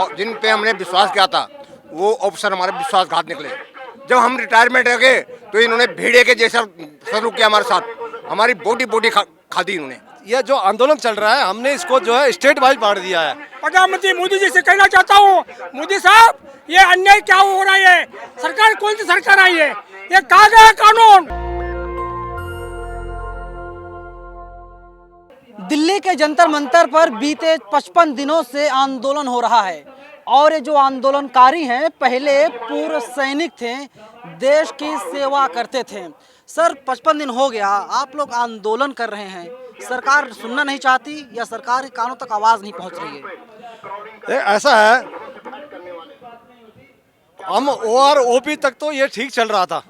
जिन पे हमने विश्वास किया था वो ऑफिसर हमारे विश्वासघात निकले। जब हम रिटायरमेंट हो गए तो इन्होंने भेड़िए के जैसा सलूक किया हमारे साथ, हमारी बोटी बोटी खा दी इन्होंने। यह जो आंदोलन चल रहा है हमने इसको जो है स्टेट वाइज बांट दिया है। प्रधानमंत्री मोदी जी से कहना चाहता हूँ, मोदी साहब ये अन्याय क्या हो रहा है? सरकार कौन सी सरकार आई है? ये कहाँ गया कानून? दिल्ली के जंतर मंतर पर बीते 55 दिनों से आंदोलन हो रहा है और ये जो आंदोलनकारी हैं पहले पूर्व सैनिक थे, देश की सेवा करते थे। सर 55 दिन हो गया, आप लोग आंदोलन कर रहे हैं, सरकार सुनना नहीं चाहती या सरकार के कानों तक आवाज़ नहीं पहुंच रही है? ऐसा है, हम OROP तक तो ये ठीक चल रहा था।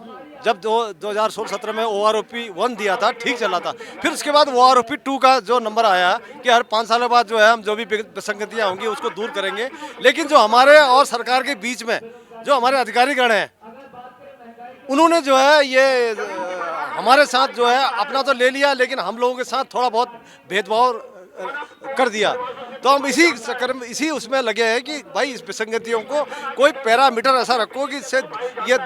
जब 2016-17 में OROP 1 दिया था ठीक चल रहा था। फिर उसके बाद OROP 2 का जो नंबर आया कि हर 5 साल बाद जो है हम जो भी विसंगतियाँ होंगी उसको दूर करेंगे। लेकिन जो हमारे और सरकार के बीच में जो हमारे अधिकारीगण हैं उन्होंने जो है ये हमारे साथ जो है अपना तो ले लिया, लेकिन हम लोगों के साथ थोड़ा बहुत भेदभाव कर दिया। तो हम इसी चक्कर में इसी उसमें लगे हैं कि भाई इस विसंगतियों को कोई पैरामीटर ऐसा रखो कि इससे ये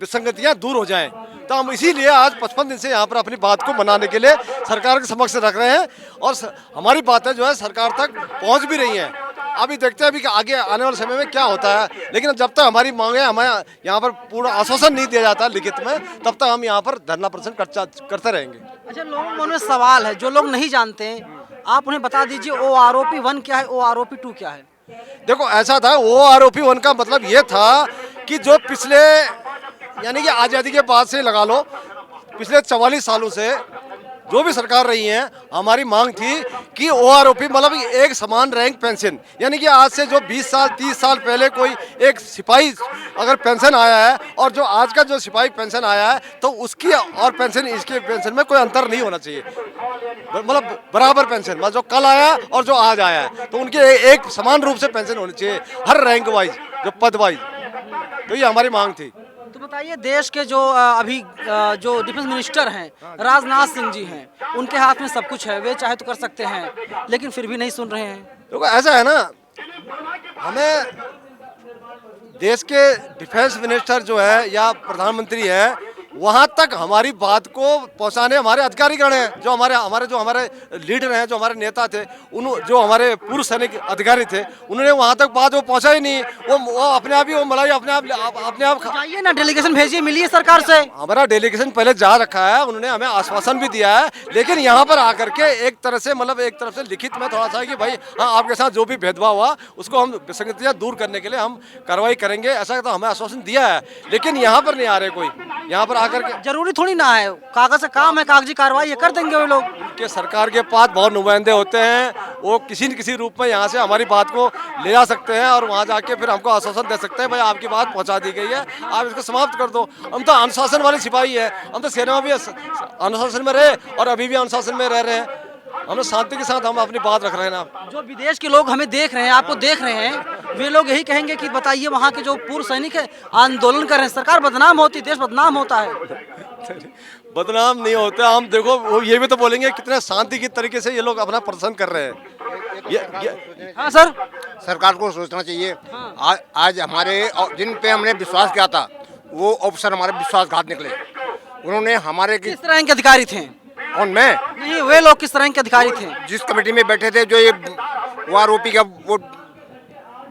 विसंगतियां दूर हो जाएं। तो हम इसीलिए आज 55 दिन से यहाँ पर अपनी बात को मनाने के लिए सरकार के समक्ष रख रहे हैं और हमारी बातें जो है सरकार तक पहुँच भी रही हैं। अभी देखते हैं अभी कि आगे आने वाले समय में क्या होता है, लेकिन जब तक हमारी मांगे हमें यहाँ पर पूरा आश्वासन नहीं दिया जाता लिखित में, तब तक हम यहाँ पर धरना प्रदर्शन करते रहेंगे। अच्छा, लोगों के मन में सवाल है, जो लोग नहीं जानते आप उन्हें बता दीजिए OROP 1 क्या है, OROP 2 क्या है? देखो ऐसा था, OROP 1 का मतलब ये था कि जो पिछले यानी कि आज़ादी के बाद से लगा लो पिछले 44 सालों से जो भी सरकार रही है हमारी मांग थी कि OROP मतलब एक समान रैंक पेंशन, यानी कि आज से जो 20 साल 30 साल पहले कोई एक सिपाही अगर पेंशन आया है और जो आज का जो सिपाही पेंशन आया है तो उसकी और पेंशन इसके पेंशन में कोई अंतर नहीं होना चाहिए, मतलब बराबर पेंशन, मतलब जो कल आया और जो आज आया है तो उनके एक समान रूप से पेंशन होनी चाहिए हर रैंक वाइज, जो पद वाइज। तो ये हमारी मांग थी। तो बताइए, देश के जो अभी जो डिफेंस मिनिस्टर हैं राजनाथ सिंह जी हैं, उनके हाथ में सब कुछ है, वे चाहे तो कर सकते हैं, लेकिन फिर भी नहीं सुन रहे हैं। देखो ऐसा है ना, हमें देश के डिफेंस मिनिस्टर जो है या प्रधानमंत्री है वहाँ तक हमारी बात को पहुँचाने हमारे अधिकारीगण हैं, जो हमारे लीडर हैं, जो हमारे नेता थे, जो हमारे पूर्व सैनिक अधिकारी थे, उन्होंने वहाँ तक बात वो पहुँचा ही नहीं। वो अपने आप ही वो मलाई अपने आप जाइए ना, डेलीगेशन भेजिए, मिलिए सरकार से। हमारा डेलीगेशन पहले जा रखा है, उन्होंने हमें आश्वासन भी दिया है, लेकिन यहाँ पर आकर के एक तरह से मतलब एक तरफ से लिखित में थोड़ा सा कि भाई हाँ आपके साथ जो भी भेदभाव हुआ उसको हम विसंगतियाँ दूर करने के लिए हम कार्रवाई करेंगे, ऐसा तो हमें आश्वासन दिया है। लेकिन यहाँ पर नहीं आ रहे कोई, यहाँ पर आकर के जरूरी थोड़ी ना है, कागज से काम है, कागजी कार्रवाई कर देंगे वो लोग। उनके सरकार के पास बहुत नुमाइंदे होते हैं, वो किसी न किसी रूप में यहाँ से हमारी बात को ले जा सकते हैं और वहाँ जाके फिर हमको आश्वासन दे सकते हैं भाई आपकी बात पहुँचा दी गई है, आप इसको समाप्त कर दो। हम तो अनुशासन वाले सिपाही है, हम तो सेना में भी अनुशासन में रहे और अभी भी अनुशासन में रह रहे हैं, हम शांति के साथ हम अपनी बात रख रहे हैं ना। जो विदेश के लोग हमें देख रहे हैं, आपको देख रहे हैं, वे लोग यही कहेंगे कि बताइए वहाँ के जो पूर्व सैनिक है आंदोलन कर रहे हैं, सरकार बदनाम होती, देश बदनाम होता है। बदनाम नहीं होता, हम देखो वो ये भी तो बोलेंगे कितने शांति की तरीके से ये लोग अपना प्रदर्शन कर रहे हैं। हाँ सर, सरकार को सोचना चाहिए। आज हमारे जिन पे हमने विश्वास किया था वो ऑफिसर हमारे विश्वासघात निकले। उन्होंने हमारे किस तरह के अधिकारी थे? और मैं नहीं, वे लोग किस तरह के अधिकारी थे? जिस कमेटी में बैठे थे, जो ये OROP का वो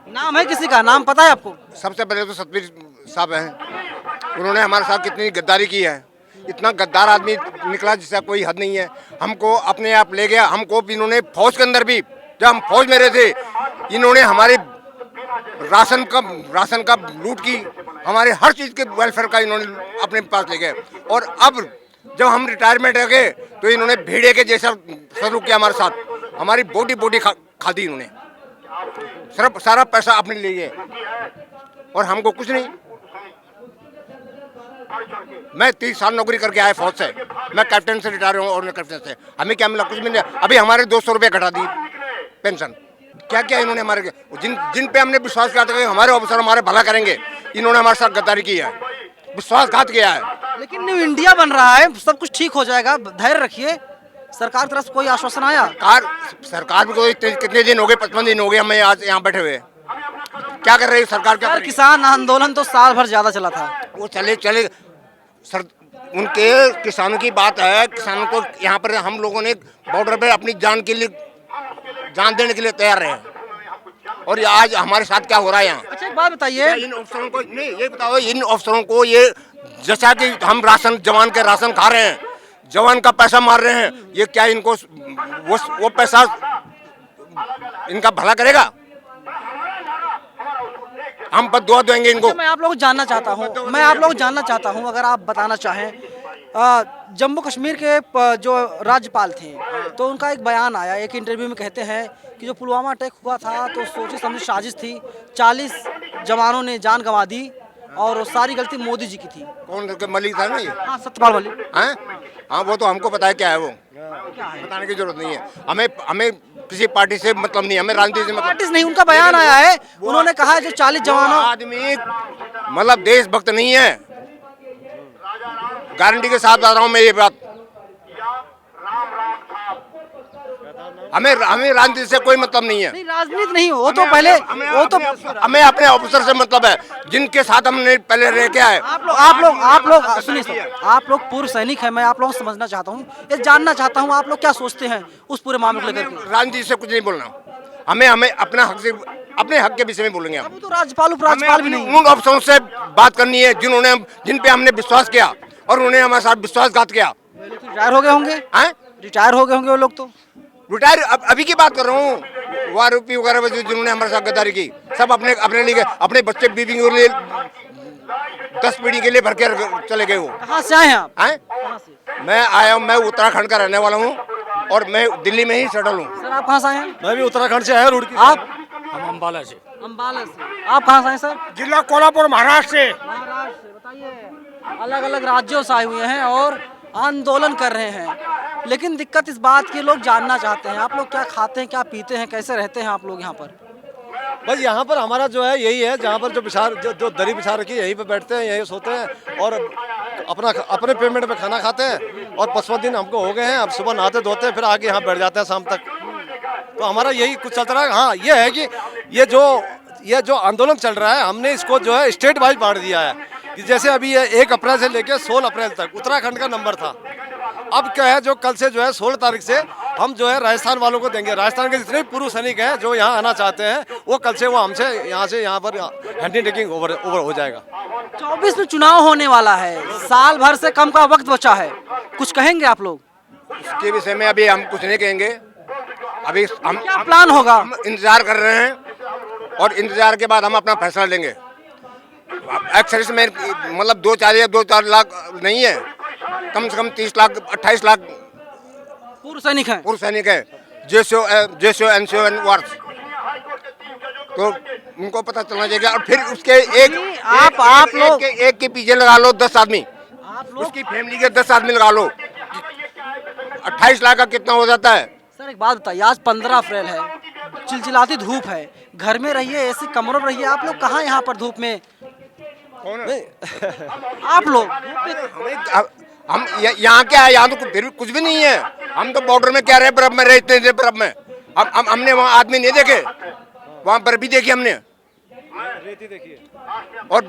नाम है, किसी का नाम पता है आपको? सबसे पहले तो सतवीर साहब हैं, उन्होंने हमारे साथ कितनी गद्दारी की है। इतना गद्दार आदमी निकला जिसका कोई हद नहीं है। हमको अपने आप ले गया, हमको भी इन्होंने फौज के अंदर भी, जब हम फौज में रहे थे, इन्होंने हमारे राशन का लूट की, हमारे हर चीज़ के वेलफेयर का इन्होंने अपने पास ले गए। और अब जब हम रिटायरमेंट हो गए तो इन्होंने भेड़िए के जैसा सलूक किया हमारे साथ, हमारी बोटी बोटी खा दी इन्होंने, सिर्फ सारा पैसा अपने लिए और हमको कुछ नहीं। मैं 30 साल नौकरी करके आया फौज से, मैं कैप्टन से रिटायर हूँ और कैप्टन से हमें क्या मिला? कुछ भी नहीं। अभी हमारे 200 रुपये घटा दी पेंशन। क्या क्या इन्होंने हमारे जिन पे हमने विश्वास किया था कि हमारे ऑफिसर हमारे भला करेंगे, इन्होंने हमारे साथ गद्दारी की है, विश्वासघात किया है। लेकिन न्यू इंडिया बन रहा है, सब कुछ ठीक हो जाएगा, धैर्य रखिए। सरकार की तरफ से कोई आश्वासन आया? सरकार भी कोई कितने दिन हो गए, 55 दिन हो गए हमें आज यहाँ बैठे हुए। क्या कर रही है सरकार, क्या कर यार रही है? किसान आंदोलन तो साल भर ज्यादा चला था। वो चले चले सर, उनके किसानों की बात है। किसानों को यहाँ पर हम लोगों ने बॉर्डर पे अपनी जान के लिए, जान देने के लिए तैयार रहे, और ये आज हमारे साथ क्या हो रहा है यहाँ। अच्छा एक बात बताइए, क्या इन अफसरों को नहीं, ये बताओ इन अफसरों को, ये जैसा कि हम राशन, जवान के राशन खा रहे हैं, जवान का पैसा मार रहे हैं, ये क्या इनको वो पैसा इनका भला करेगा? हम पर दुआ देंगे इनको। मैं आप लोग जानना चाहता हूँ, मैं आप लोग जानना चाहता हूँ, अगर आप बताना चाहें, जम्मू कश्मीर के जो राज्यपाल थे तो उनका एक बयान आया, एक इंटरव्यू में कहते हैं कि जो पुलवामा अटैक हुआ था तो सोची समझी साजिश थी, 40 जवानों ने जान गंवा दी और सारी गलती मोदी जी की थी। कौन मलिक था ना ये? हाँ, सत्यपाल मलिक। हैं? हाँ, वो तो हमको पता है क्या है, वो बताने की जरूरत नहीं है। हमें हमें किसी पार्टी से मतलब नहीं, हमें राजनीति से मतलब। पार्टी नहीं, उनका बयान आया है, उन्होंने कहा है जो 40 जवानों, आदमी मतलब देशभक्त नहीं है, गारंटी के साथ बता रहा हूँ मैं ये बात। हमें राजनीति से कोई मतलब नहीं है। नहीं राजनीति नहीं, वो तो पहले, वो तो हमें अपने ऑफिसर से मतलब है, जिनके साथ हमने पहले रह के आए। आप लोग सुनिए सर, आप लोग पूर्व सैनिक हैं, मैं आप लोगों से समझना चाहता हूँ, ये जानना चाहता हूँ आप लोग क्या सोचते हैं उस पूरे मामले को लेकर के। राजनीति से कुछ नहीं बोलना, हमें अपना हक से, अपने हक के विषय में बोलेंगे हम। अभी तो राज्यपाल उपराज्यपाल भी नहीं। उन अफसरों से बात करनी है जिन पे हमने विश्वास किया और उन्होंने हमारे साथ विश्वासघात किया। रिटायर हो गए होंगे, रिटायर हो गए होंगे वो लोग तो। रिटायर अभी की बात कर रहा हूँ, वारूपी वगैरह जिन्होंने हमारे साथ गद्दारी की, सब अपने लिए, अपने बच्चे बीबी के लिए 10 पीढ़ी के लिए भर के चले गए। वो कहाँ से आए हैं आप? कहाँ से? मैं आया हूँ, मैं उत्तराखंड का रहने वाला हूँ और मैं दिल्ली में ही सेटल हूँ। सर आप कहाँ से आए हैं? मैं भी उत्तराखंड से आया, रुड़की। आप? हम अम्बाला से। अम्बाला से। आप कहाँ से आए सर? जिला कोल्हापुर, महाराष्ट्र से। महाराष्ट्र से। बताइए, अलग अलग राज्यों से आए हुए हैं और आंदोलन कर रहे हैं, लेकिन दिक्कत इस बात की लोग जानना चाहते हैं, आप लोग क्या खाते हैं, क्या पीते हैं, कैसे रहते हैं आप लोग यहाँ पर? बस यहाँ पर हमारा जो है यही है, जहाँ पर जो दरी बिछा रखी है यहीं पे बैठते हैं, यहीं सोते हैं और अपने पेमेंट में खाना खाते हैं। और 55 दिन हमको हो गए हैं, अब सुबह नहाते धोते हैं, फिर आके यहाँ बैठ जाते हैं शाम तक। तो हमारा यही कुछ चलता रहा है। हाँ, ये है कि ये जो आंदोलन चल रहा है, हमने इसको जो है स्टेट वाइज बांट दिया है कि जैसे अभी ये 1 अप्रैल से लेकर 16 अप्रैल तक उत्तराखंड का नंबर था। अब क्या है, जो कल से जो है 16 तारीख से हम जो है राजस्थान वालों को देंगे। राजस्थान के जितने पूर्व सैनिक हैं जो यहाँ आना चाहते हैं, वो कल से वो हमसे यहाँ पर हैंडी टेकिंग ओवर हो जाएगा। 24 में चुनाव होने वाला है, साल भर से कम का वक्त बचा है, कुछ कहेंगे आप लोग? उसके विषय में अभी हम कुछ नहीं कहेंगे। अभी हम क्या प्लान होगा? हम इंतजार कर रहे हैं और इंतजार के बाद हम अपना फैसला लेंगे। एक्सर्विस में मतलब 2-4 लाख नहीं है, कम से कम 30 लाख 28 लाख पूर्व सैनिक हैं। पूर्व सैनिक है, जेसीओ एनसीओ वार्स, तो उनको पता चलना चाहिए। और फिर उसके आप लोग एक के पीछे लगा लो 10 आदमी, आप लोग उसकी फैमिली के 10 आदमी लगा लो, 28 लाख का कितना हो जाता है? सर एक बात बताइए, आज 15 अप्रैल है, चिलचिलाती धूप है, घर में रहिए, ऐसे कमरों में रहिए, आप लोग कहाँ यहाँ पर धूप में? कौन आप लोग हम यहाँ क्या है? यहाँ तो फिर भी कुछ भी नहीं है। हम तो बॉर्डर में क्या रहे, बर्फ में रहे, इतने बर्फ में। हमने वहाँ आदमी नहीं देखे, वहाँ बर्फ भी देखी हमने, रेती देखिए। और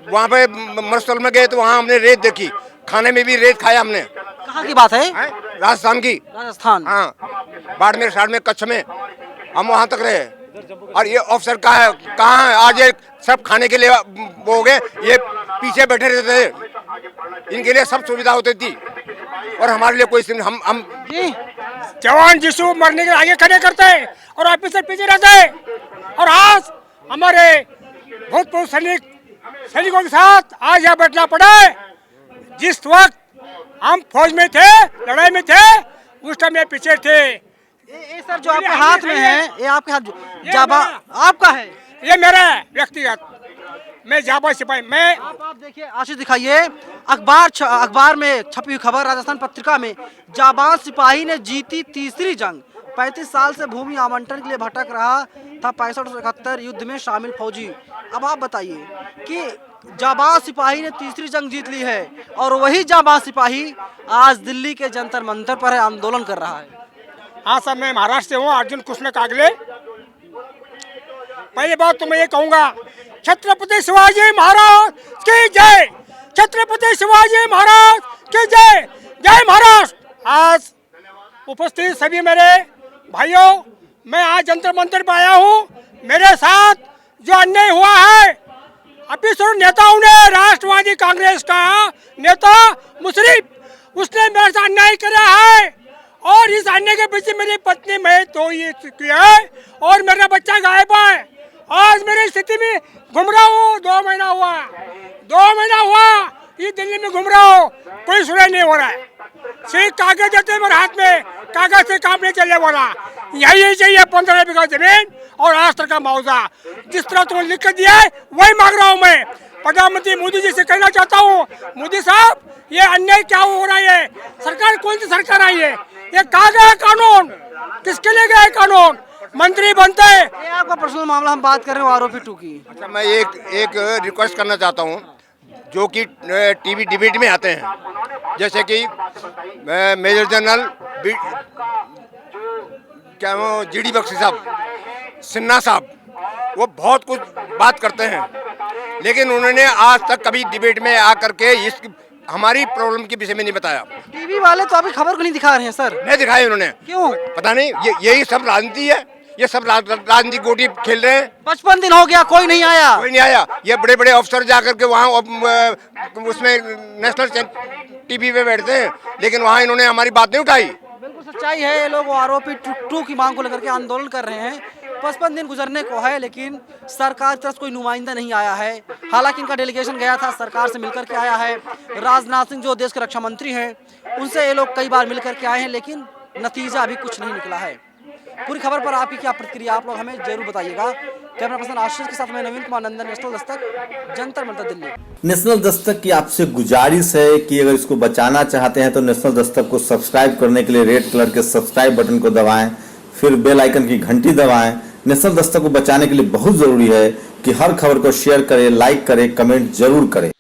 वहाँ पे मरुस्थल में गए तो वहाँ हमने रेत देखी, खाने में भी रेत खाया हमने। कहाँ की बात है? राजस्थान की। राजस्थान। हाँ, बाड़मेर साइड में, कच्छ में, हम वहाँ तक रहे। और ये ऑफिसर कहाँ है? आज ये सब खाने के लिए वो हो गए, ये पीछे बैठे रहते थे, इनके लिए सब सुविधा होती थी और हमारे लिए कोई हम जी जवान जिसु मरने के आगे खड़े करते हैं और ऑफिसर पीछे रहते हैं। और आज हमारे भूतपूर्व सैनिकों के साथ आज यहाँ बैठना पड़ा है। जिस वक्त हम फौज में थे, लड़ाई में थे, उस टाइम ये पीछे थे। ये सर जो आपके हाथ में है, ये आपके हाथ जाबा आपका है? ये मेरा है व्यक्तिगत, मैं जाबा सिपाही। मैं आप देखिए, आशीष दिखाइए, अखबार में छपी हुई खबर, राजस्थान पत्रिका में, जाबाज सिपाही ने जीती तीसरी जंग, 35 साल से भूमि आवंटन के लिए भटक रहा था 65-71 युद्ध में शामिल फौजी। अब आप बताइए कि जाबाज सिपाही ने तीसरी जंग जीत ली है और वही जाबाज सिपाही आज दिल्ली के जंतर मंतर पर आंदोलन कर रहा है। हाँ सर, मैं महाराष्ट्र से हूँ, अर्जुन कृष्ण कागले। पहली बात तो मैं ये कहूँगा छत्रपति शिवाजी महाराज की जय, छत्रपति शिवाजी महाराज की जय, जय महाराष्ट्र। आज उपस्थित सभी मेरे भाइयों, मैं आज जंतर मंतर पर आया हूँ। मेरे साथ जो अन्याय हुआ है, अभी सुन नेताओं ने, राष्ट्रवादी कांग्रेस का नेता मुशर्रफ, उसने मेरे साथ अन्याय किया है और इस अन्याय के पीछे मेरी पत्नी मैं तो ये किया है और मेरा बच्चा गायब है। आज मेरी स्थिति में घूम रहा हूँ, 2 महीना हुआ, 2 महीना हुआ ये दिल्ली में घूम रहा हूँ, कोई सुनाई नहीं हो रहा है। सिर्फ कागज देते मेरे हाथ में, कागज से काम नहीं चलने वाला। यही चाहिए 15 बीघा जमीन और राष्ट्र का मुआवजा। जिस तरह तुमने लिख के दिया है वही मांग रहा हूँ मैं। प्रधानमंत्री मोदी जी से कहना चाहता हूँ, मोदी साहब ये अन्याय क्या हो रहा है? सरकार कौन सी सरकार आई है? ये कहाँ गया कानून? किसके लिए गया कानून? मंत्री बनते हैं। ये आपका पर्सनल मामला, हम बात कर रहे हो आरोपी 2 की। अच्छा, मैं एक रिक्वेस्ट करना चाहता हूँ, जो कि टीवी डिबेट में आते हैं, जैसे कि मेजर जनरल क्या वो जीडी बख्शी साहब, सिन्हा साहब, वो बहुत कुछ बात करते हैं, लेकिन उन्होंने आज तक कभी डिबेट में आकर के इस हमारी प्रॉब्लम के विषय में नहीं बताया। टीवी वाले तो अभी खबर को नहीं दिखा रहे हैं सर। नहीं दिखाए उन्होंने, क्यों? पता नहीं, यही सब राजनीति है, ये सब राजनीतिक गोटी खेल रहे हैं। 55 दिन हो गया, कोई नहीं आया। कोई नहीं आया। ये बड़े बड़े अफसर जाकर के वहाँ उसमें नेशनल टीवी पे बैठते हैं, लेकिन वहाँ इन्होंने हमारी बात नहीं उठाई। बिल्कुल सच्चाई है, ये लोग आरोपी 2 की मांग को लेकर के आंदोलन कर रहे हैं। 55 दिन गुजरने को है, लेकिन सरकार की तरफ से कोई नुमाइंदा नहीं आया है। हालांकि इनका डेलीगेशन गया था, सरकार से मिलकर के आया है। राजनाथ सिंह जो देश के रक्षा मंत्री हैं, उनसे ये लोग कई बार मिलकर के आए हैं, लेकिन नतीजा अभी कुछ नहीं निकला है। पूरी खबर पर आपकी क्या प्रतिक्रिया, आप लोग हमें जरूर बताइएगा। कैमरा पर्सन आशीष के साथ मैं नवीन कुमार नंदन, नेशनल दस्तक, जंतर मंतर, दिल्ली। नेशनल दस्तक की आपसे गुजारिश है कि अगर इसको बचाना चाहते हैं तो नेशनल दस्तक को सब्सक्राइब करने के लिए रेड कलर के सब्सक्राइब बटन को दबाएं, फिर बेल आइकन की घंटी दबाएं। नेशनल दस्तक को बचाने के लिए बहुत जरूरी है कि हर खबर को शेयर करें, लाइक करें, कमेंट जरूर करें।